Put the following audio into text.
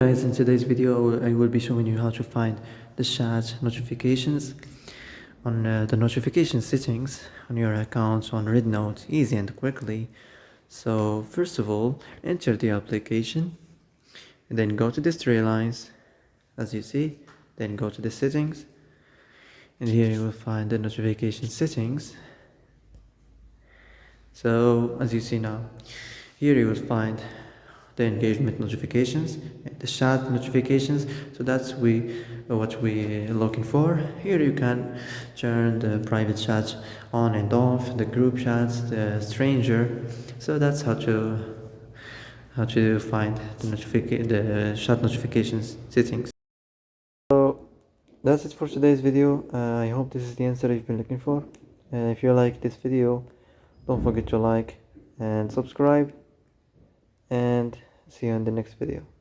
Guys, in today's video I will be showing you how to find the chat notifications on the notification settings on your accounts on Rednote, easy and quickly. So first of all, enter the application and then go to the three lines as you see, then go to the settings, and here you will find the notification settings. So as you see now, here you will find the engagement notifications, the chat notifications. So that's what we are looking for. Here you can turn the private chats on and off, the group chats, the stranger. So that's how to find the chat notifications settings. So that's it for today's video. I hope this is the answer you've been looking for. If you like this video, don't forget to like and subscribe, and see you in the next video.